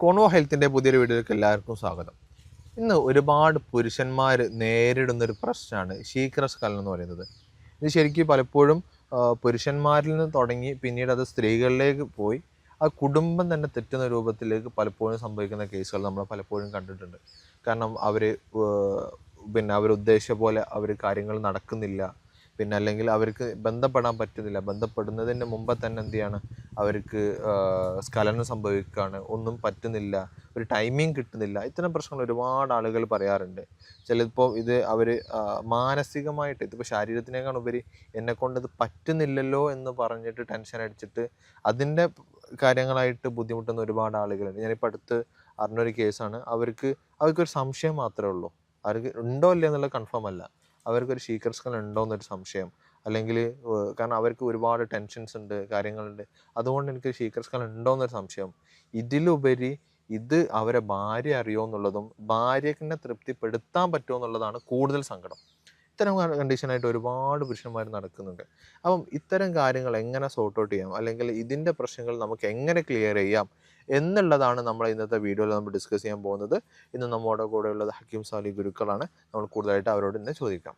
Convo ഹെൽത്തിൻ്റെ പുതിയൊരു വീഡിയോയിലേക്ക് എല്ലാവർക്കും സ്വാഗതം. ഇന്ന് ഒരുപാട് പുരുഷന്മാർ നേരിടുന്നൊരു പ്രശ്നമാണ് ശീഘ്രസ്ഖലനം എന്ന് പറയുന്നത്. ഇത് ശരിക്കും പലപ്പോഴും പുരുഷന്മാരിൽ നിന്ന് തുടങ്ങി പിന്നീട് അത് സ്ത്രീകളിലേക്ക് പോയി ആ കുടുംബം തന്നെ തെറ്റുന്ന രൂപത്തിലേക്ക് പലപ്പോഴും സംഭവിക്കുന്ന കേസുകൾ നമ്മൾ പലപ്പോഴും കണ്ടിട്ടുണ്ട്. കാരണം അവരുദ്ദേശിച്ച പോലെ അവർ കാര്യങ്ങൾ നടക്കുന്നില്ല, പിന്നെ അല്ലെങ്കിൽ അവർക്ക് ബന്ധപ്പെടാൻ പറ്റുന്നില്ല, ബന്ധപ്പെടുന്നതിന് മുമ്പ് തന്നെ എന്ത് ചെയ്യാണ്, അവർക്ക് സ്ഖലനം സംഭവിക്കുകയാണ്, ഒന്നും പറ്റുന്നില്ല, ഒരു ടൈമിങ് കിട്ടുന്നില്ല. ഇത്തരം പ്രശ്നങ്ങൾ ഒരുപാട് ആളുകൾ പറയാറുണ്ട്. ചിലപ്പോൾ ഇത് അവർ മാനസികമായിട്ട്, ഇതിപ്പോൾ ശാരീരത്തിനേക്കാൾ ഉപരി എന്നെക്കൊണ്ട് ഇത് പറ്റുന്നില്ലല്ലോ എന്ന് പറഞ്ഞിട്ട് ടെൻഷൻ അടിച്ചിട്ട് അതിൻ്റെ കാര്യങ്ങളായിട്ട് ബുദ്ധിമുട്ടുന്ന ഒരുപാട് ആളുകളുണ്ട്. ഞാനിപ്പോൾ അടുത്ത് അറിഞ്ഞൊരു കേസാണ്. അവർക്കൊരു സംശയം മാത്രമേ ഉള്ളൂ, അവർക്ക് ഉണ്ടോ ഇല്ല എന്നുള്ളത് കൺഫേം അല്ല, അവർക്കൊരു ശീഘ്രസ്ഖലനം ഉണ്ടോ എന്നൊരു സംശയം. അല്ലെങ്കിൽ കാരണം അവർക്ക് ഒരുപാട് ടെൻഷൻസ് ഉണ്ട്, കാര്യങ്ങളുണ്ട്, അതുകൊണ്ട് എനിക്ക് ശീഘ്രസ്ഖലനം ഉണ്ടോ എന്നൊരു സംശയം. ഇതിലുപരി ഇത് അവരെ ഭാര്യ അറിയോ എന്നുള്ളതും ഭാര്യനെ തൃപ്തിപ്പെടുത്താൻ പറ്റുമോ എന്നുള്ളതാണ് കൂടുതൽ സങ്കടം. ഇത്തരം കണ്ടീഷനായിട്ട് ഒരുപാട് പുരുഷന്മാർ നടക്കുന്നുണ്ട്. അപ്പം ഇത്തരം കാര്യങ്ങൾ എങ്ങനെ സോർട്ട് ഔട്ട് ചെയ്യാം, അല്ലെങ്കിൽ ഇതിൻ്റെ പ്രശ്നങ്ങൾ നമുക്ക് എങ്ങനെ ക്ലിയർ ചെയ്യാം എന്നുള്ളതാണ് നമ്മൾ ഇന്നത്തെ വീഡിയോയിൽ നമ്മൾ ഡിസ്കസ് ചെയ്യാൻ പോകുന്നത്. ഇന്ന് നമ്മുടെ കൂടെ ഉള്ളത് ഹക്കീം സാലി ഗുരുക്കളാണ്. നമ്മൾ കൂടുതലായിട്ട് അവരോട് ഇന്ന് ചോദിക്കാം.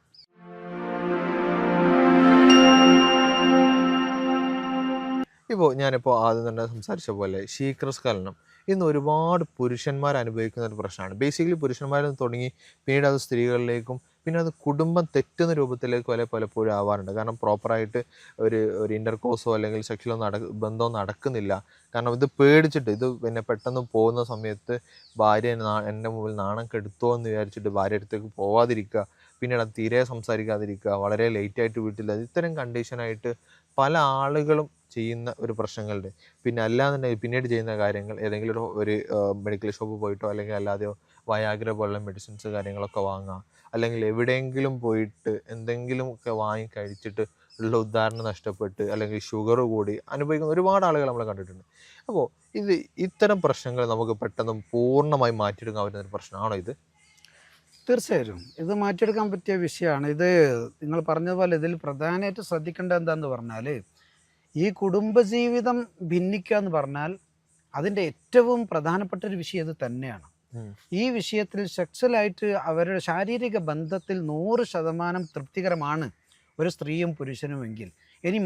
ഞാനിപ്പോൾ ആദ്യം തന്നെ സംസാരിച്ച പോലെ ശീഘ്രസ്ഖലനം ഇന്ന് ഒരുപാട് പുരുഷന്മാർ അനുഭവിക്കുന്ന ഒരു പ്രശ്നമാണ്. ബേസിക്കലി പുരുഷന്മാരിൽ നിന്ന് തുടങ്ങി പിന്നീട് അത് സ്ത്രീകളിലേക്കും പിന്നെ അത് കുടുംബം തെറ്റുന്ന രൂപത്തിലേക്ക് വരെ പലപ്പോഴും ആവാറുണ്ട്. കാരണം പ്രോപ്പറായിട്ട് ഒരു ഇൻ്റർകോഴ്സോ അല്ലെങ്കിൽ സെക്ഷലോ ബന്ധമോ നടക്കുന്നില്ല. കാരണം ഇത് പേടിച്ചിട്ട്, ഇത് പിന്നെ പെട്ടെന്ന് പോകുന്ന സമയത്ത് ഭാര്യ എൻ്റെ മുമ്പിൽ നാണം കെടുത്തോ എന്ന് വിചാരിച്ചിട്ട് ഭാര്യ അടുത്തേക്ക് പോവാതിരിക്കുക, പിന്നീട് അത് തീരെ സംസാരിക്കാതിരിക്കുക, വളരെ ലേറ്റായിട്ട് വീട്ടിൽ, ഇത്തരം കണ്ടീഷനായിട്ട് പല ആളുകളും ചെയ്യുന്ന ഒരു പ്രശ്നങ്ങളുണ്ട്. പിന്നെ അല്ലാന്നുണ്ടെങ്കിൽ പിന്നീട് ചെയ്യുന്ന കാര്യങ്ങൾ ഏതെങ്കിലും ഒരു മെഡിക്കൽ ഷോപ്പ് പോയിട്ടോ അല്ലെങ്കിൽ അല്ലാതെയോ വയാഗ്ര പോലുള്ള മെഡിസിൻസ് കാര്യങ്ങളൊക്കെ വാങ്ങാം, അല്ലെങ്കിൽ എവിടെയെങ്കിലും പോയിട്ട് എന്തെങ്കിലുമൊക്കെ വാങ്ങി കഴിച്ചിട്ട് ഉള്ള ഉദാഹരണം നഷ്ടപ്പെട്ട് അല്ലെങ്കിൽ ഷുഗർ കൂടി അനുഭവിക്കുന്ന ഒരുപാട് ആളുകൾ നമ്മൾ കണ്ടിട്ടുണ്ട്. അപ്പോൾ ഇത്തരം പ്രശ്നങ്ങൾ നമുക്ക് പെട്ടെന്ന് പൂർണ്ണമായി മാറ്റിയെടുക്കാൻ പറ്റുന്ന ഒരു പ്രശ്നമാണോ ഇത്? തീർച്ചയായും ഇത് മാറ്റിയെടുക്കാൻ പറ്റിയ വിഷയമാണ്. ഇത് നിങ്ങൾ പറഞ്ഞതുപോലെ ഇതിൽ പ്രധാനമായിട്ട് ശ്രദ്ധിക്കേണ്ടത് എന്താണെന്ന് പറഞ്ഞാൽ, ഈ കുടുംബജീവിതം ഭിന്നിക്കുക എന്ന് പറഞ്ഞാൽ അതിൻ്റെ ഏറ്റവും പ്രധാനപ്പെട്ട ഒരു വിഷയം ഇത് തന്നെയാണ്. ഈ വിഷയത്തിൽ സെക്സ്വലായിട്ട് അവരുടെ ശാരീരിക ബന്ധത്തിൽ 100% തൃപ്തികരമാണ് ഒരു സ്ത്രീയും പുരുഷനുമെങ്കിൽ, ഇനി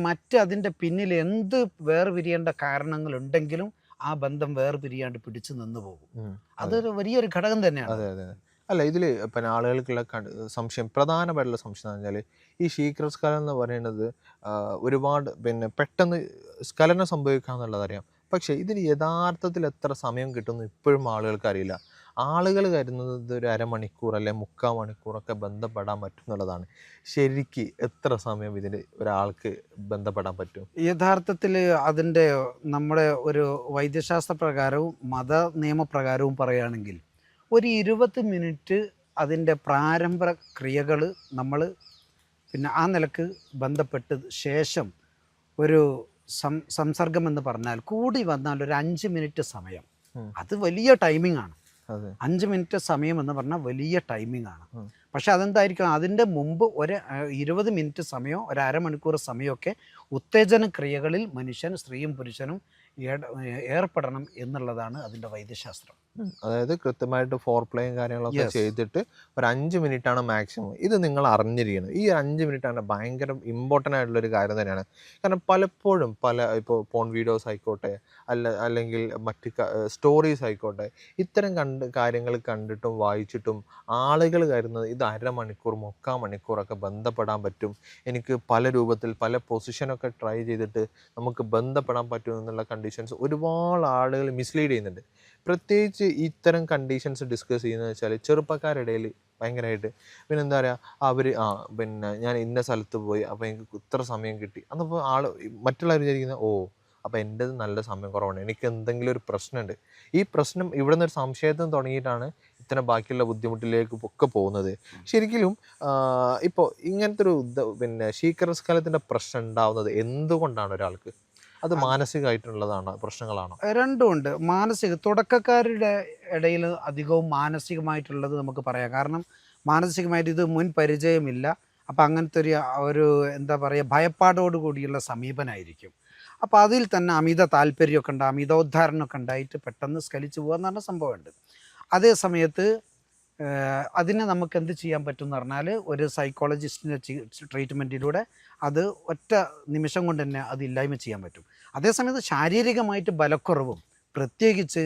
അതിൻ്റെ പിന്നിൽ എന്ത് വേർപിരിയേണ്ട കാരണങ്ങളുണ്ടെങ്കിലും ആ ബന്ധം വേർപിരിയാണ്ട് പിടിച്ചു നിന്ന് പോകും. അതൊരു വലിയൊരു ഘടകം തന്നെയാണ്. അല്ല, ഇതിൽ പിന്നെ ആളുകൾക്കുള്ള സംശയം, പ്രധാനമായിട്ടുള്ള സംശയം എന്ന് പറഞ്ഞാൽ ഈ ശീഘ്രസ്ഖലനം എന്ന് പറയുന്നത് ഒരുപാട് പിന്നെ പെട്ടെന്ന് സ്ഖലനം സംഭവിക്കാമെന്നുള്ളതറിയാം. പക്ഷേ ഇതിന് യഥാർത്ഥത്തിൽ എത്ര സമയം കിട്ടുമെന്ന് ഇപ്പോഴും ആളുകൾക്ക് അറിയില്ല. ആളുകൾ കരുതുന്നത് ഒരു അരമണിക്കൂർ അല്ലെങ്കിൽ 3/4 മണിക്കൂറൊക്കെ ബന്ധപ്പെടാൻ പറ്റും എന്നുള്ളതാണ്. ശരിക്ക് എത്ര സമയം ഇതിന് ഒരാൾക്ക് ബന്ധപ്പെടാൻ പറ്റും? യഥാർത്ഥത്തിൽ അതിൻ്റെ നമ്മുടെ ഒരു വൈദ്യശാസ്ത്ര പ്രകാരവും മത നിയമപ്രകാരവും പറയുകയാണെങ്കിൽ ഒരു 20 മിനിറ്റ് അതിൻ്റെ പ്രാരംഭ ക്രിയകൾ നമ്മൾ പിന്നെ ആ നിലക്ക് ബന്ധപ്പെട്ട് ശേഷം ഒരു സംസർഗം എന്ന് പറഞ്ഞാൽ കൂടി വന്നാൽ ഒരു 5 മിനിറ്റ് സമയം, അത് വലിയ ടൈമിംഗ് ആണ്. 5 മിനിറ്റ് സമയം എന്ന് പറഞ്ഞാൽ വലിയ ടൈമിംഗ് ആണ്. പക്ഷെ അതെന്തായിരിക്കും, അതിൻ്റെ മുമ്പ് ഒരു 20 മിനിറ്റ് സമയമോ ഒരു അരമണിക്കൂർ സമയമൊക്കെ ഉത്തേജന ക്രിയകളിൽ മനുഷ്യൻ, സ്ത്രീയും പുരുഷനും ഏർപ്പെടണം എന്നുള്ളതാണ് അതിൻ്റെ വൈദ്യശാസ്ത്രം. അതായത് കൃത്യമായിട്ട് ഫോർപ്ലേയും കാര്യങ്ങളൊക്കെ ചെയ്തിട്ട് ഒരു 5 മിനിറ്റാണ് മാക്സിമം. ഇത് നിങ്ങൾ അറിഞ്ഞിരിക്കണം. ഈ 5 മിനിറ്റാണ് ഭയങ്കര ഇമ്പോർട്ടൻ്റ് ആയിട്ടുള്ളൊരു കാര്യം തന്നെയാണ്. കാരണം പലപ്പോഴും ഇപ്പോൾ പോൺ വീഡിയോസ് ആയിക്കോട്ടെ, അല്ലെങ്കിൽ മറ്റ് സ്റ്റോറീസ് ആയിക്കോട്ടെ, ഇത്തരം കാര്യങ്ങൾ കണ്ടിട്ടും വായിച്ചിട്ടും ആളുകൾ കരുതുന്നത് ഇത് അരമണിക്കൂർ 3/4 മണിക്കൂറൊക്കെ ബന്ധപ്പെടാൻ പറ്റും, എനിക്ക് പല രൂപത്തിൽ പല പൊസിഷനൊക്കെ ട്രൈ ചെയ്തിട്ട് നമുക്ക് ബന്ധപ്പെടാൻ പറ്റും എന്നുള്ള കണ്ടീഷൻസ് ഒരുപാട് ആളുകൾ മിസ്ലീഡ് ചെയ്യുന്നുണ്ട്. പ്രത്യേകിച്ച് ഇത്തരം കണ്ടീഷൻസ് ഡിസ്കസ് ചെയ്യുന്നത് വെച്ചാൽ ചെറുപ്പക്കാരുടെ ഇടയിൽ ഭയങ്കരമായിട്ട് പിന്നെ എന്താ പറയുക, പിന്നെ ഞാൻ ഇന്ന സ്ഥലത്ത് പോയി അപ്പോൾ എനിക്ക് ഇത്ര സമയം കിട്ടി എന്നപ്പോൾ മറ്റുള്ളവർ വിചാരിക്കുന്നത്, അപ്പോൾ എൻ്റെത് നല്ല സമയം കുറവാണ്, എനിക്ക് എന്തെങ്കിലും ഒരു പ്രശ്നമുണ്ട്. ഈ പ്രശ്നം ഇവിടെ നിന്നൊരു സംശയത്തിന് തുടങ്ങിയിട്ടാണ് ഇത്തരം ബാക്കിയുള്ള ബുദ്ധിമുട്ടിലേക്ക് ഒക്കെ പോകുന്നത്. ശരിക്കും ഇപ്പോൾ ഇങ്ങനത്തെ ഒരു പിന്നെ ശീഘ്രസ്ഖലനത്തിൻ്റെ പ്രശ്നം ഉണ്ടാവുന്നത് എന്തുകൊണ്ടാണ് ഒരാൾക്ക്? അത് മാനസികമായിട്ടുള്ളതാണോ, പ്രശ്നങ്ങളാണോ? രണ്ടുമുണ്ട്. തുടക്കക്കാരുടെ ഇടയിൽ അധികവും മാനസികമായിട്ടുള്ളത് നമുക്ക് പറയാം. കാരണം മാനസികമായിട്ട് ഇത് മുൻ പരിചയമില്ല. അപ്പം അങ്ങനത്തെ ഒരു എന്താ പറയുക, ഭയപ്പാടോട് കൂടിയുള്ള സമീപനമായിരിക്കും. അപ്പോൾ അതിൽ തന്നെ അമിത താല്പര്യമൊക്കെ ഉണ്ട്, അമിതോദ്ധാരണമൊക്കെ ഉണ്ടായിട്ട് പെട്ടെന്ന് സ്ഖലിച്ചു പോകുക എന്ന് പറഞ്ഞ സംഭവമുണ്ട്. അതേ സമയത്ത് അതിന് നമുക്ക് എന്ത് ചെയ്യാൻ പറ്റും എന്ന് പറഞ്ഞാൽ ഒരു സൈക്കോളജിസ്റ്റിൻ്റെ ട്രീറ്റ്മെൻറ്റിലൂടെ അത് ഒറ്റ നിമിഷം കൊണ്ട് തന്നെ അത് ഇല്ലായ്മ ചെയ്യാൻ പറ്റും. അതേസമയത്ത് ശാരീരികമായിട്ട് ബലക്കുറവും പ്രത്യേകിച്ച്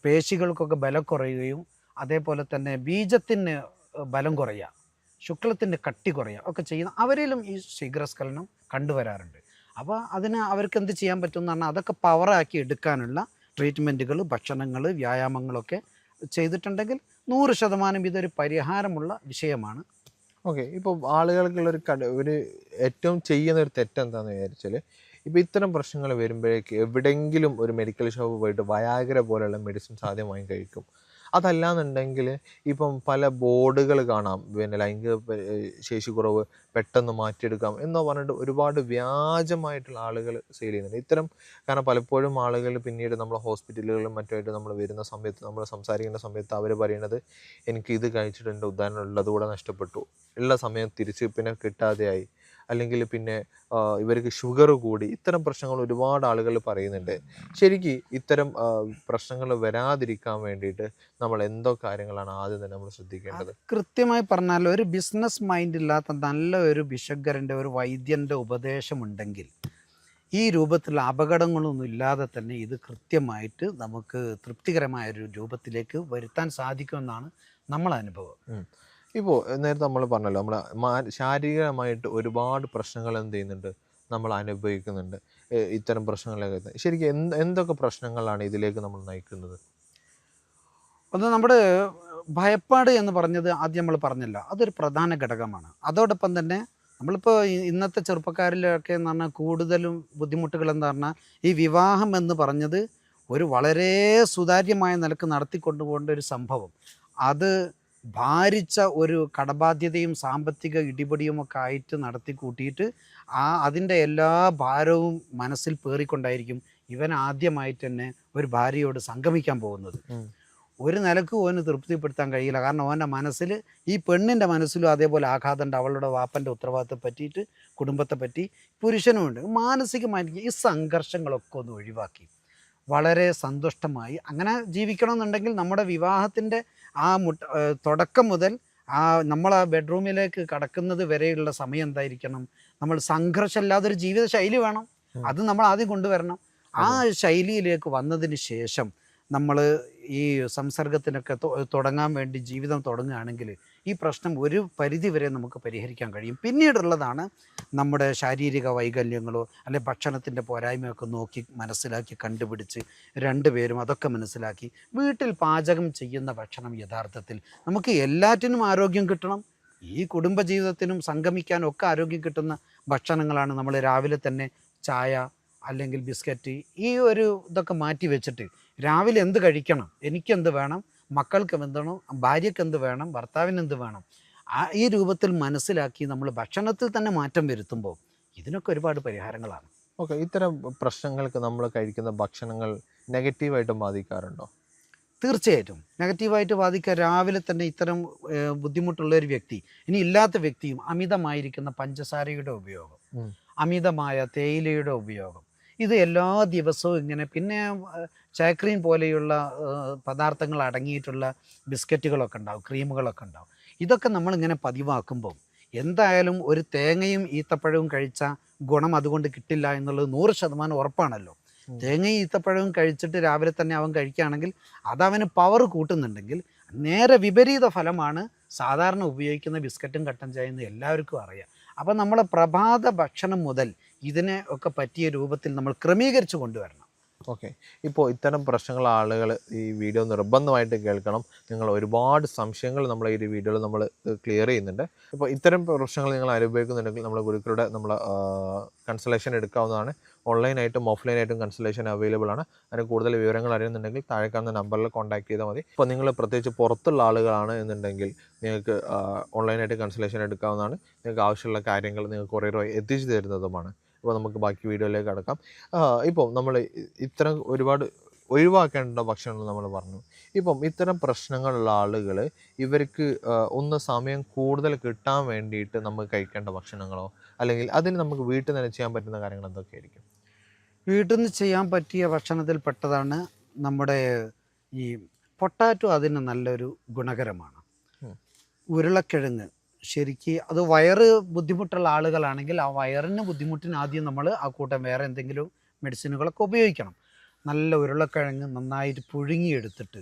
പേശികൾക്കൊക്കെ ബലം കുറയുകയും അതേപോലെ തന്നെ ബീജത്തിന് ബലം കുറയുക, ശുക്ലത്തിൻ്റെ കട്ടി കുറയുക ഒക്കെ ചെയ്യുന്ന അവരിലും ഈ ശീഘ്രസ്ഖലനം കണ്ടുവരാറുണ്ട്. അപ്പോൾ അതിന് അവർക്ക് എന്ത് ചെയ്യാൻ പറ്റും എന്ന് പറഞ്ഞാൽ അതൊക്കെ പവറാക്കി എടുക്കാനുള്ള ട്രീറ്റ്മെൻറ്റുകൾ, ഭക്ഷണങ്ങൾ, വ്യായാമങ്ങളൊക്കെ ചെയ്തിട്ടുണ്ടെങ്കിൽ 100% ഇതൊരു പരിഹാരമുള്ള വിഷയമാണ്. ഓക്കെ. ഇപ്പോൾ ആളുകൾക്കുള്ളൊരു ഒരു ഏറ്റവും ചെയ്യുന്ന ഒരു തെറ്റെന്താണെന്ന് വിചാരിച്ചാൽ, ഇപ്പോൾ ഇത്തരം പ്രശ്നങ്ങൾ വരുമ്പോഴേക്ക് എവിടെയെങ്കിലും ഒരു മെഡിക്കൽ ഷോപ്പ് പോയിട്ട് വയാഗ്ര പോലെയുള്ള മെഡിസിൻസ് ആദ്യം വാങ്ങി കഴിക്കും. അതല്ലാന്നുണ്ടെങ്കിൽ ഇപ്പം പല ബോർഡുകൾ കാണാം, പിന്നെ ലൈംഗിക ശേഷി കുറവ് പെട്ടെന്ന് മാറ്റിയെടുക്കാം എന്നോ പറഞ്ഞിട്ട് ഒരുപാട് വ്യാജമായിട്ടുള്ള ആളുകൾ സെയിൽ ചെയ്യുന്നുണ്ട്. ഇത്തരം കാരണം പലപ്പോഴും ആളുകൾ പിന്നീട് നമ്മളെ ഹോസ്പിറ്റലുകളിലും മറ്റുമായിട്ട് നമ്മൾ വരുന്ന സമയത്ത്, നമ്മൾ സംസാരിക്കുന്ന സമയത്ത് അവർ പറയുന്നത് എനിക്ക് ഇത് കഴിച്ചിട്ട് എൻ്റെ ഉദാഹരണം ഉള്ളതുകൂടെ നഷ്ടപ്പെട്ടു, ഉള്ള സമയം തിരിച്ച് പിന്നെ കിട്ടാതെയായി, അല്ലെങ്കിൽ പിന്നെ ഇവർക്ക് ഷുഗർ കൂടി, ഇത്തരം പ്രശ്നങ്ങൾ ഒരുപാട് ആളുകൾ പറയുന്നുണ്ട്. ശരിക്കും ഇത്തരം പ്രശ്നങ്ങൾ വരാതിരിക്കാൻ വേണ്ടിയിട്ട് നമ്മൾ എന്തോ കാര്യങ്ങളാണ് ആദ്യം തന്നെ നമ്മൾ ശ്രദ്ധിക്കേണ്ടത്? കൃത്യമായി പറഞ്ഞാൽ ഒരു ബിസിനസ് മൈൻഡ് ഇല്ലാത്ത നല്ല ഒരു ഭിഷഗ്വരൻ്റെ, ഒരു വൈദ്യൻ്റെ ഉപദേശമുണ്ടെങ്കിൽ ഈ രൂപത്തിലുള്ള അപകടങ്ങളൊന്നും ഇല്ലാതെ തന്നെ ഇത് കൃത്യമായിട്ട് നമുക്ക് തൃപ്തികരമായൊരു രൂപത്തിലേക്ക് വരുത്താൻ സാധിക്കുമെന്നാണ് നമ്മളെ അനുഭവം. ഇപ്പോൾ നേരത്തെ നമ്മൾ പറഞ്ഞല്ലോ, നമ്മൾ ശാരീരികമായിട്ട് ഒരുപാട് പ്രശ്നങ്ങൾ എന്ത് ചെയ്യുന്നുണ്ട്, നമ്മൾ അനുഭവിക്കുന്നുണ്ട്. ഇത്തരം പ്രശ്നങ്ങളൊക്കെ ശരിക്കും എന്തൊക്കെ പ്രശ്നങ്ങളാണ് ഇതിലേക്ക് നമ്മൾ നയിക്കുന്നത്? ഒന്ന് നമ്മുടെ ഭയപ്പാട് എന്ന് പറഞ്ഞത് ആദ്യം നമ്മൾ പറഞ്ഞല്ലോ, അതൊരു പ്രധാന ഘടകമാണ്. അതോടൊപ്പം തന്നെ നമ്മളിപ്പോൾ ഇന്നത്തെ ചെറുപ്പക്കാരിലൊക്കെ എന്ന് പറഞ്ഞാൽ കൂടുതലും ബുദ്ധിമുട്ടുകൾ എന്ന് പറഞ്ഞാൽ ഈ വിവാഹം എന്ന് പറഞ്ഞത് ഒരു വളരെ സുതാര്യമായ നിലക്ക് നടത്തിക്കൊണ്ടുപോകേണ്ട ഒരു സംഭവം, അത് ഭാരിച്ച ഒരു കടബാധ്യതയും സാമ്പത്തിക ഇടിപടിയുമൊക്കെ ആയിട്ട് നടത്തി കൂട്ടിയിട്ട് അതിൻ്റെ എല്ലാ ഭാരവും മനസ്സിൽ പേറിക്കൊണ്ടായിരിക്കും ഇവൻ ആദ്യമായിട്ട് തന്നെ ഒരു ഭാര്യയോട് സംഗമിക്കാൻ പോകുന്നത്. ഒരു നിലക്ക് ഓന് തൃപ്തിപ്പെടുത്താൻ കഴിയില്ല. കാരണം ഓൻ്റെ മനസ്സിൽ, ഈ പെണ്ണിൻ്റെ മനസ്സിലും അതേപോലെ ആഘാതമുണ്ട്, അവളുടെ വാപ്പൻ്റെ ഉത്തരവാദിത്തത്തെ പറ്റിയിട്ട്, കുടുംബത്തെ പറ്റി. പുരുഷനുമുണ്ട്. മാനസികമായിട്ട് ഈ സംഘർഷങ്ങളൊക്കെ ഒന്ന് ഒഴിവാക്കി വളരെ സന്തുഷ്ടമായി അങ്ങനെ ജീവിക്കണമെന്നുണ്ടെങ്കിൽ നമ്മുടെ വിവാഹത്തിൻ്റെ ആ തുടക്കം മുതൽ നമ്മൾ ആ ബെഡ്റൂമിലേക്ക് കടക്കുന്നത് വരെയുള്ള സമയം എന്തായിരിക്കണം, നമ്മൾ സംഘർഷമില്ലാതൊരു ജീവിത ശൈലി വേണം. അത് നമ്മൾ ആദ്യം കൊണ്ടുവരണം. ആ ശൈലിയിലേക്ക് വന്നതിന് ശേഷം നമ്മൾ ഈ സംസർഗത്തിനൊക്കെ തുടങ്ങാൻ വേണ്ടി ജീവിതം തുടങ്ങുകയാണെങ്കിൽ ഈ പ്രശ്നം ഒരു പരിധി വരെ നമുക്ക് പരിഹരിക്കാൻ കഴിയും. പിന്നീടുള്ളതാണ് നമ്മുടെ ശാരീരിക വൈകല്യങ്ങളോ അല്ലെ ഭക്ഷണത്തിൻ്റെ പോരായ്മയൊക്കെ നോക്കി മനസ്സിലാക്കി കണ്ടുപിടിച്ച് രണ്ടുപേരും അതൊക്കെ മനസ്സിലാക്കി വീട്ടിൽ പാചകം ചെയ്യുന്ന ഭക്ഷണം യഥാർത്ഥത്തിൽ നമുക്ക് എല്ലാറ്റിനും ആരോഗ്യം കിട്ടണം. ഈ കുടുംബജീവിതത്തിനും സംഗമിക്കാനും ഒക്കെ ആരോഗ്യം കിട്ടുന്ന ഭക്ഷണങ്ങളാണ് നമ്മൾ രാവിലെ തന്നെ ചായ അല്ലെങ്കിൽ ബിസ്ക്കറ്റ് ഈ ഒരു ഇതൊക്കെ മാറ്റി വെച്ചിട്ട് രാവിലെ എന്ത് കഴിക്കണം, എനിക്കെന്ത് വേണം, മക്കൾക്ക് എന്ത് ഭാര്യയ്ക്ക് എന്ത് വേണം, ഭർത്താവിന് എന്ത് വേണം, ഈ രൂപത്തിൽ മനസ്സിലാക്കി നമ്മൾ ഭക്ഷണത്തിൽ തന്നെ മാറ്റം വരുത്തുമ്പോൾ ഇതിനൊക്കെ ഒരുപാട് പരിഹാരങ്ങളാണ്. ഓക്കെ. ഇത്തരം പ്രശ്നങ്ങൾക്ക് നമ്മൾ കഴിക്കുന്ന ഭക്ഷണങ്ങൾ നെഗറ്റീവായിട്ട് ബാധിക്കാറുണ്ടോ? തീർച്ചയായിട്ടും നെഗറ്റീവായിട്ട് ബാധിക്കുക. രാവിലെ തന്നെ ഇത്തരം ബുദ്ധിമുട്ടുള്ളൊരു വ്യക്തി, ഇനി ഇല്ലാത്ത വ്യക്തിയും അമിതമായിരിക്കുന്ന പഞ്ചസാരയുടെ ഉപയോഗം, അമിതമായ തേയിലയുടെ ഉപയോഗം, ഇത് എല്ലാ ദിവസവും ഇങ്ങനെ, പിന്നെ ചാക്രീൻ പോലെയുള്ള പദാർത്ഥങ്ങൾ അടങ്ങിയിട്ടുള്ള ബിസ്ക്കറ്റുകളൊക്കെ ഉണ്ടാവും, ക്രീമുകളൊക്കെ ഉണ്ടാവും. ഇതൊക്കെ നമ്മളിങ്ങനെ പതിവാക്കുമ്പോൾ എന്തായാലും ഒരു തേങ്ങയും ഈത്തപ്പഴവും കഴിച്ച ഗുണം അതുകൊണ്ട് കിട്ടില്ല എന്നുള്ളത് 100% ഉറപ്പാണല്ലോ. തേങ്ങയും ഈത്തപ്പഴവും കഴിച്ചിട്ട് രാവിലെ തന്നെ അവൻ കഴിക്കുകയാണെങ്കിൽ അതവന് പവർ കൂട്ടുന്നുണ്ടെങ്കിൽ നേരെ വിപരീത ഫലമാണ് സാധാരണ ഉപയോഗിക്കുന്ന ബിസ്ക്കറ്റും കട്ടൻ ചായ എന്ന് എല്ലാവർക്കും അറിയാം. അപ്പം നമ്മളെ പ്രഭാത ഭക്ഷണം മുതൽ ഇതിനെ ഒക്കെ പറ്റിയ രൂപത്തിൽ നമ്മൾ ക്രമീകരിച്ച് കൊണ്ടുവരണം. ഓക്കെ. ഇപ്പോൾ ഇത്തരം പ്രശ്നങ്ങൾ ആളുകൾ ഈ വീഡിയോ നിർബന്ധമായിട്ട് കേൾക്കണം. നിങ്ങൾ ഒരുപാട് സംശയങ്ങൾ നമ്മൾ ഈ വീഡിയോയിൽ നമ്മൾ ക്ലിയർ ചെയ്യുന്നുണ്ട്. ഇപ്പോൾ ഇത്തരം പ്രശ്നങ്ങൾ നിങ്ങൾ അനുഭവിക്കുന്നുണ്ടെങ്കിൽ നമ്മൾ ഗുരുക്കളുടെ നമ്മൾ കൺസൾട്ടേഷൻ എടുക്കാവുന്നതാണ്. ഓൺലൈനായിട്ടും ഓഫ്ലൈനായിട്ടും കൺസൾട്ടേഷൻ അവൈലബിൾ ആണ്. അതിന് കൂടുതൽ വിവരങ്ങൾ അറിയുന്നുണ്ടെങ്കിൽ താഴെ കാണുന്ന നമ്പറിൽ കോൺടാക്ട് ചെയ്താൽ മതി. ഇപ്പോൾ നിങ്ങൾ പ്രത്യേകിച്ച് പുറത്തുള്ള ആളുകളാണ് എന്നുണ്ടെങ്കിൽ നിങ്ങൾക്ക് ഓൺലൈനായിട്ട് കൺസൾട്ടേഷൻ എടുക്കാവുന്നതാണ്. നിങ്ങൾക്ക് ആവശ്യമുള്ള കാര്യങ്ങൾ നിങ്ങൾക്ക് കൊറിയർ വഴി എത്തിച്ചു തരുന്നതുമാണ്. അപ്പോൾ നമുക്ക് ബാക്കി വീഡിയോയിലേക്ക് കടക്കാം. ഇപ്പോൾ നമ്മൾ ഇത്തരം ഒരുപാട് ഒഴിവാക്കേണ്ട ഭക്ഷണങ്ങൾ നമ്മൾ പറഞ്ഞു. ഇപ്പം ഇത്തരം പ്രശ്നങ്ങളുള്ള ആളുകൾ ഇവർക്ക് ഒന്ന് സമയം കൂടുതൽ കിട്ടാൻ വേണ്ടിയിട്ട് നമുക്ക് കഴിക്കേണ്ട ഭക്ഷണങ്ങളോ അല്ലെങ്കിൽ അതിന് നമുക്ക് വീട്ടിൽ തന്നെ ചെയ്യാൻ പറ്റുന്ന കാര്യങ്ങൾ എന്തൊക്കെയായിരിക്കും? വീട്ടിൽ നിന്ന് ചെയ്യാൻ പറ്റിയ ഭക്ഷണത്തിൽ പെട്ടതാണ് നമ്മുടെ ഈ പൊട്ടാറ്റോ. അതിന് നല്ലൊരു ഗുണകരമാണ്. ഉം. ഉരുളക്കിഴങ്ങ് ശരിക്ക് അത് വയറ് ബുദ്ധിമുട്ടുള്ള ആളുകളാണെങ്കിൽ ആ വയറിന് ബുദ്ധിമുട്ടിന് ആദ്യം നമ്മൾ ആ കൂട്ടം വേറെ എന്തെങ്കിലും മെഡിസിനുകളൊക്കെ ഉപയോഗിക്കണം. നല്ല ഉരുളക്കിഴങ്ങ് നന്നായിട്ട് പുഴുങ്ങിയെടുത്തിട്ട്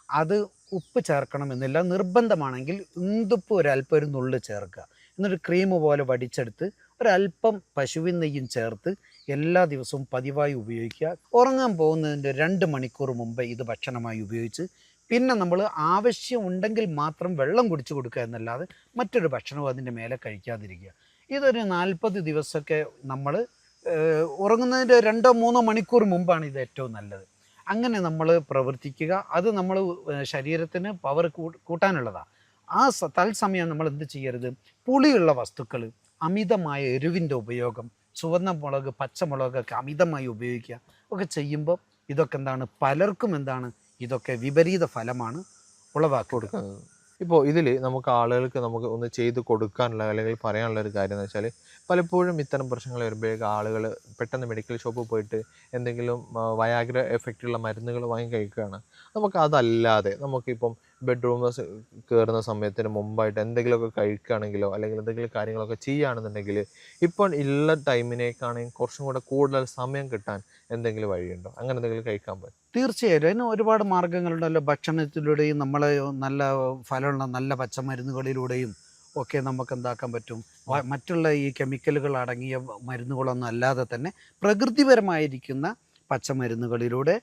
അത് ഉപ്പ് ചേർക്കണമെന്നില്ല, നിർബന്ധമാണെങ്കിൽ ഇന്തുപ്പ് ഒരല്പം ഒരു നുള്ള് ചേർക്കുക. എന്നിട്ട് ക്രീം പോലെ വടിച്ചെടുത്ത് ഒരല്പം പശുവിൻ നെയ്യും ചേർത്ത് എല്ലാ ദിവസവും പതിവായി ഉപയോഗിക്കുക. ഉറങ്ങാൻ പോകുന്നതിൻ്റെ 2 മണിക്കൂർ മുമ്പ് ഇത് ഭക്ഷണമായി ഉപയോഗിച്ച് പിന്നെ നമ്മൾ ആവശ്യമുണ്ടെങ്കിൽ മാത്രം വെള്ളം കുടിച്ചു കൊടുക്കുക എന്നല്ലാതെ മറ്റൊരു ഭക്ഷണവും അതിൻ്റെ മേലെ കഴിക്കാതിരിക്കുക. ഇതൊരു 40 ദിവസമൊക്കെ നമ്മൾ ഉറങ്ങുന്നതിൻ്റെ 2-3 മണിക്കൂർ മുമ്പാണ് ഇത് ഏറ്റവും നല്ലത്. അങ്ങനെ നമ്മൾ പ്രവർത്തിക്കുക. അത് നമ്മൾ ശരീരത്തിന് പവർ കൂട്ടാനുള്ളതാണ്. ആ തത്സമയം നമ്മൾ എന്ത് ചെയ്യരുത്, പുളിയുള്ള വസ്തുക്കൾ, അമിതമായ എരിവിൻ്റെ ഉപയോഗം, ചുവന്ന മുളക്, പച്ചമുളകൊക്കെ അമിതമായി ഉപയോഗിക്കുക ഒക്കെ ചെയ്യുമ്പോൾ ഇതൊക്കെ എന്താണ്, പലർക്കും എന്താണ്, ഇതൊക്കെ വിപരീത ഫലമാണ് ഉളവാക്കി കൊടുക്കുന്നത്. ഇപ്പോൾ ഇതിൽ നമുക്ക് ആളുകൾക്ക് നമുക്ക് ഒന്ന് ചെയ്ത് കൊടുക്കാനുള്ള അല്ലെങ്കിൽ പറയാനുള്ള ഒരു കാര്യം എന്ന് വെച്ചാൽ, പലപ്പോഴും ഇത്തരം പ്രശ്നങ്ങൾ വരുമ്പോഴേക്കും ആളുകൾ പെട്ടെന്ന് മെഡിക്കൽ ഷോപ്പിൽ പോയിട്ട് എന്തെങ്കിലും വയാഗ്ര എഫക്റ്റുള്ള മരുന്നുകൾ വാങ്ങി കഴിക്കുകയാണ്. നമുക്ക് അതല്ലാതെ നമുക്കിപ്പം ബെഡ്റൂമ് കയറുന്ന സമയത്തിന് മുമ്പായിട്ട് എന്തെങ്കിലുമൊക്കെ കഴിക്കുകയാണെങ്കിലോ അല്ലെങ്കിൽ എന്തെങ്കിലും കാര്യങ്ങളൊക്കെ ചെയ്യുകയാണെന്നുണ്ടെങ്കിൽ ഇപ്പോൾ ഉള്ള ടൈമിനേക്കാണെങ്കിൽ കുറച്ചും കൂടെ കൂടുതൽ സമയം കിട്ടാൻ എന്തെങ്കിലും വഴിയുണ്ടോ? അങ്ങനെ എന്തെങ്കിലും കഴിക്കാൻ പറ്റും? തീർച്ചയായിട്ടും അതിന് ഒരുപാട് മാർഗ്ഗങ്ങളുണ്ടല്ലോ. ഭക്ഷണത്തിലൂടെയും നമ്മളെ നല്ല ഫലമുള്ള നല്ല പച്ചമരുന്നുകളിലൂടെയും ഒക്കെ നമുക്ക് എന്താക്കാൻ പറ്റും. മറ്റുള്ള ഈ കെമിക്കലുകൾ അടങ്ങിയ മരുന്നുകളൊന്നും അല്ലാതെ തന്നെ പ്രകൃതിപരമായിരിക്കുന്ന പച്ചമരുന്നുകളിലൂടെ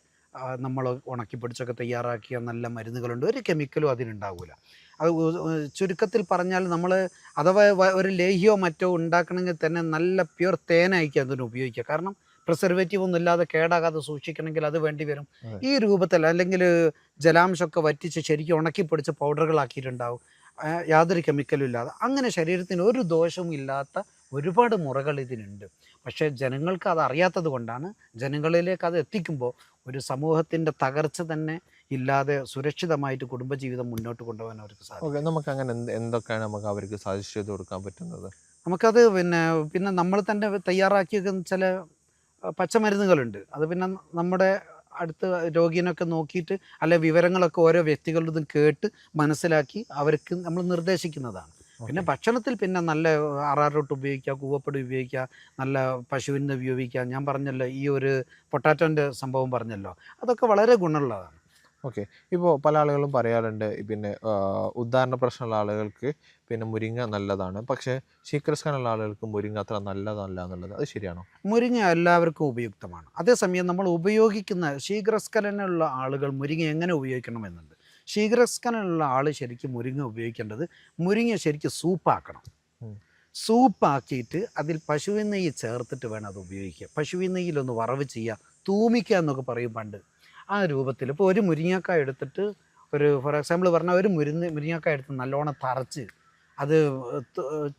നമ്മൾ ഉണക്കിപ്പൊടിച്ചൊക്കെ തയ്യാറാക്കിയ നല്ല മരുന്നുകളുണ്ട്. ഒരു കെമിക്കലും അതിനുണ്ടാവില്ല. അത് ചുരുക്കത്തിൽ പറഞ്ഞാൽ നമ്മൾ അഥവാ ഒരു ലേഹ്യമോ മറ്റോ ഉണ്ടാക്കണമെങ്കിൽ തന്നെ നല്ല പ്യുർ തേനായിരിക്കും അതിന് ഉപയോഗിക്കുക. കാരണം പ്രിസർവേറ്റീവ് ഒന്നും ഇല്ലാതെ കേടാകാതെ സൂക്ഷിക്കണമെങ്കിൽ അത് വേണ്ടി വരും. ഈ രൂപത്തിൽ അല്ലെങ്കിൽ ജലാംശമൊക്കെ വറ്റിച്ച് ശരിക്കും ഉണക്കിപ്പൊടിച്ച് പൗഡറുകളാക്കിയിട്ടുണ്ടാവും, യാതൊരു കെമിക്കലും ഇല്ലാതെ. അങ്ങനെ ശരീരത്തിന് ഒരു ദോഷവും ഇല്ലാത്ത ഒരുപാട് മുറകൾ ഇതിനുണ്ട്. പക്ഷേ ജനങ്ങൾക്ക് അത് അറിയാത്തത് കൊണ്ടാണ്. ജനങ്ങളിലേക്ക് അത് എത്തിക്കുമ്പോൾ ഒരു സമൂഹത്തിൻ്റെ തകർച്ച തന്നെ ഇല്ലാതെ സുരക്ഷിതമായിട്ട് കുടുംബജീവിതം മുന്നോട്ട് കൊണ്ടുപോകാൻ അവർക്ക് സാധിക്കും. ഓക്കെ, നമുക്ക് അങ്ങനെ എന്തൊക്കെയാണ് നമുക്ക് അവർക്ക് സജസ്റ്റ് ചെയ്ത് കൊടുക്കാൻ പറ്റുന്നത്? നമുക്കത് പിന്നെ നമ്മൾ തന്നെ തയ്യാറാക്കിയ ചില പച്ചമരുന്നുകളുണ്ട്. അത് പിന്നെ നമ്മുടെ അടുത്ത രോഗീനൊക്കെ നോക്കിയിട്ട് അല്ലെ വിവരങ്ങളൊക്കെ ഓരോ വ്യക്തികളുടെതും കേട്ട് മനസ്സിലാക്കി അവർക്ക് നമ്മൾ നിർദ്ദേശിക്കുന്നതാണ്. പിന്നെ ഭക്ഷണത്തിൽ പിന്നെ നല്ല അറാറോട്ട് ഉപയോഗിക്കുക, കൂവപ്പൊടി ഉപയോഗിക്കുക, നല്ല പശുവിന് ഉപയോഗിക്കുക. ഞാൻ പറഞ്ഞല്ലോ ഈ ഒരു പൊട്ടാറ്റോൻ്റെ സംഭവം പറഞ്ഞല്ലോ, അതൊക്കെ വളരെ ഗുണമുള്ളതാണ്. ഓക്കെ. ഇപ്പോൾ പല ആളുകളും പറയാറുണ്ട് പിന്നെ ഉദാഹരണ പ്രശ്നമുള്ള ആളുകൾക്ക് പിന്നെ മുരിങ്ങ നല്ലതാണ്. പക്ഷേ ശീഘ്രസ്ഖലനമുള്ള ആളുകൾക്ക് മുരിങ്ങ അത്ര നല്ലതല്ല എന്നുള്ളത്. അത് ശരിയാണോ? മുരിങ്ങ എല്ലാവർക്കും ഉപയുക്തമാണ്. അതേസമയം നമ്മൾ ഉപയോഗിക്കുന്ന ശീഘ്രസ്ഖലനമുള്ള ആളുകൾ മുരിങ്ങ എങ്ങനെ ഉപയോഗിക്കണമെന്നുണ്ട്. ശീഘ്രസ്ഖലനമുള്ള ആൾ ശരിക്കും മുരിങ്ങ ഉപയോഗിക്കേണ്ടത്, മുരിങ്ങ ശരിക്കും സൂപ്പാക്കണം. സൂപ്പാക്കിയിട്ട് അതിൽ പശുവിൻ നെയ്യ് ചേർത്തിട്ട് വേണം അത് ഉപയോഗിക്കുക. പശുവിൻ നെയ്യിലൊന്ന് വറവ് ചെയ്യുക, തൂമിക്കുക എന്നൊക്കെ പറയും പണ്ട്. ആ രൂപത്തിൽ ഇപ്പോൾ ഒരു മുരിങ്ങക്കായ എടുത്തിട്ട് ഫോർ എക്സാമ്പിൾ പറഞ്ഞാൽ ഒരു മുരിങ്ങക്കായ എടുത്ത് നല്ലോണം തറച്ച് അത്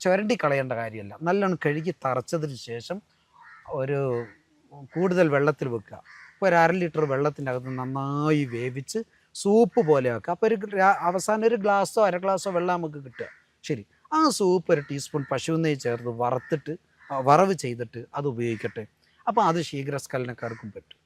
ചുരണ്ടി കളയേണ്ട കാര്യമല്ല. നല്ലോണം കഴുകി തറച്ചതിന് ശേഷം ഒരു കൂടുതൽ വെള്ളത്തിൽ വെക്കുക. ഇപ്പോൾ ഒരു 1/2 ലിറ്റർ വെള്ളത്തിൻ്റെ അകത്ത് നന്നായി വേവിച്ച് സൂപ്പ് പോലെ ആക്കുക. അപ്പോൾ അവസാനം ഒരു ഗ്ലാസ്സോ 1/2 ഗ്ലാസ്സോ വെള്ളം നമുക്ക് കിട്ടുക. ശരി, ആ സൂപ്പ് ഒരു ടീസ്പൂൺ പശുവിൻ നെയ്യ് ചേർത്ത് വറുത്തിട്ട് വറവ് ചെയ്തിട്ട് അത് ഉപയോഗിക്കട്ടെ. അപ്പോൾ അത് ശീഘ്രസ്ഖലനക്കാർക്കും പറ്റും.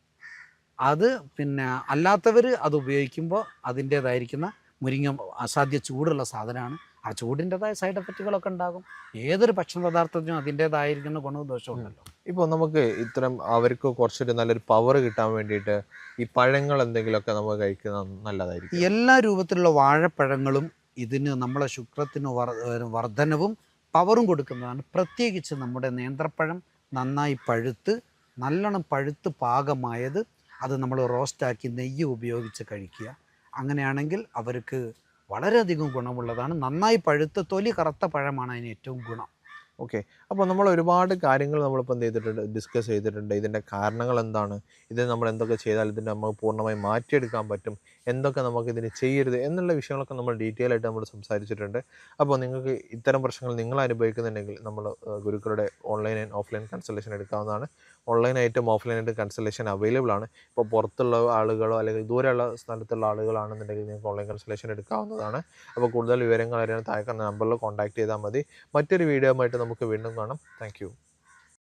അത് പിന്നെ അല്ലാത്തവർ അത് ഉപയോഗിക്കുമ്പോൾ അതിൻ്റേതായിരിക്കുന്ന മുരിങ്ങ അസാധ്യ ചൂടുള്ള സാധനമാണ്. ആ ചൂടിൻ്റെതായ സൈഡ് എഫക്റ്റുകളൊക്കെ ഉണ്ടാകും. ഏതൊരു ഭക്ഷണ പദാർത്ഥത്തിനും അതിൻ്റേതായിരിക്കുന്ന ഗുണവും ദോഷവും ഉണ്ടല്ലോ. ഇപ്പോൾ നമുക്ക് ഇത്തരം അവർക്ക് കുറച്ചൊരു നല്ലൊരു പവർ കിട്ടാൻ വേണ്ടിയിട്ട് ഈ പഴങ്ങൾ എന്തെങ്കിലുമൊക്കെ നമ്മൾ കഴിക്കുന്നത് നല്ലതായിരിക്കും. എല്ലാ രൂപത്തിലുള്ള വാഴപ്പഴങ്ങളും ഇതിന് നമ്മളെ ശുക്രത്തിന് വർധനവും പവറും കൊടുക്കുന്നതാണ്. പ്രത്യേകിച്ച് നമ്മുടെ നേന്ത്രപ്പഴം നന്നായി പഴുത്ത് നല്ലോണം പഴുത്ത് പാകമായത് അത് നമ്മൾ റോസ്റ്റാക്കി നെയ്യ് ഉപയോഗിച്ച് കഴിക്കുക. അങ്ങനെയാണെങ്കിൽ അവർക്ക് വളരെയധികം ഗുണമുള്ളതാണ്. നന്നായി പഴുത്ത തൊലി കറുത്ത പഴമാണ് അതിന് ഏറ്റവും ഗുണം. ഓക്കെ. അപ്പോൾ നമ്മൾ ഒരുപാട് കാര്യങ്ങൾ നമ്മളിപ്പോൾ എന്ത് ചെയ്തിട്ടുണ്ട്, ഡിസ്കസ് ചെയ്തിട്ടുണ്ട്. ഇതിൻ്റെ കാരണങ്ങൾ എന്താണ്, ഇത് നമ്മൾ എന്തൊക്കെ ചെയ്താൽ ഇതിനെ നമുക്ക് പൂർണ്ണമായി മാറ്റിയെടുക്കാൻ പറ്റും, എന്തൊക്കെ നമുക്ക് ഇതിന് ചെയ്യരുത് എന്നുള്ള വിഷയങ്ങളൊക്കെ നമ്മൾ ഡീറ്റെയിൽ ആയിട്ട് നമ്മൾ സംസാരിച്ചിട്ടുണ്ട്. അപ്പോൾ നിങ്ങൾക്ക് ഇത്തരം പ്രശ്നങ്ങൾ നിങ്ങൾ അനുഭവിക്കുന്നുണ്ടെങ്കിൽ നമ്മൾ ഗുരുക്കളുടെ ഓൺലൈൻ ആൻഡ് ഓഫ്ലൈൻ കൺസൾട്ടേഷൻ എടുക്കാവുന്നതാണ്. ഓൺലൈനായിട്ടും ഓഫ്ലൈനായിട്ടും കൺസൾട്ടേഷൻ അവൈലബിൾ ആണ്. ഇപ്പോൾ പുറത്തുള്ള ആളുകളോ അല്ലെങ്കിൽ ദൂരെയുള്ള സ്ഥലത്തുള്ള ആളുകളാണെന്നുണ്ടെങ്കിൽ നിങ്ങൾക്ക് ഓൺലൈൻ കൺസൾട്ടേഷൻ എടുക്കാവുന്നതാണ്. അപ്പോൾ കൂടുതൽ വിവരങ്ങൾ അറിയാൻ താഴെ നമ്പറിൽ കോൺടാക്ട് ചെയ്താൽ മതി. മറ്റൊരു വീഡിയോ ആയിട്ട് നമുക്ക് വീണ്ടും കാണാം. Thank you.